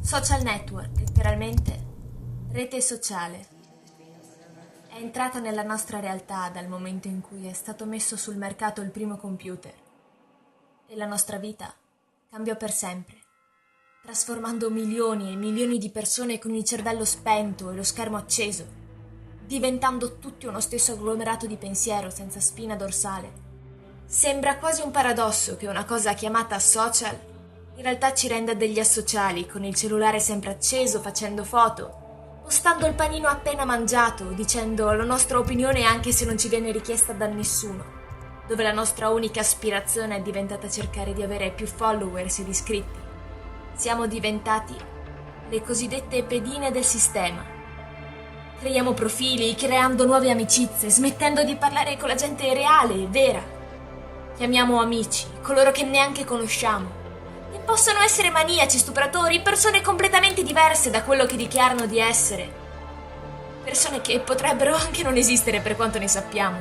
Social network, letteralmente rete sociale. È entrata nella nostra realtà dal momento in cui è stato messo sul mercato il primo computer e la nostra vita cambiò per sempre, trasformando milioni e milioni di persone con il cervello spento e lo schermo acceso, diventando tutti uno stesso agglomerato di pensiero senza spina dorsale. Sembra quasi un paradosso che una cosa chiamata social in realtà ci renda degli asociali, con il cellulare sempre acceso, facendo foto, postando il panino appena mangiato, dicendo la nostra opinione anche se non ci viene richiesta da nessuno, dove la nostra unica aspirazione è diventata cercare di avere più followers ed iscritti. Siamo diventati le cosiddette pedine del sistema. Creiamo profili, creando nuove amicizie, smettendo di parlare con la gente reale e vera. Chiamiamo amici coloro che neanche conosciamo. E possono essere maniaci, stupratori, persone completamente diverse da quello che dichiarano di essere. Persone che potrebbero anche non esistere per quanto ne sappiamo.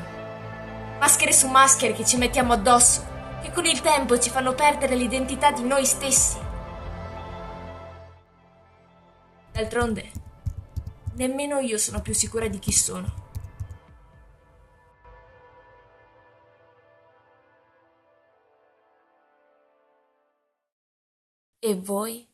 Maschere su maschere che ci mettiamo addosso, che con il tempo ci fanno perdere l'identità di noi stessi. D'altronde, nemmeno io sono più sicura di chi sono. E voi?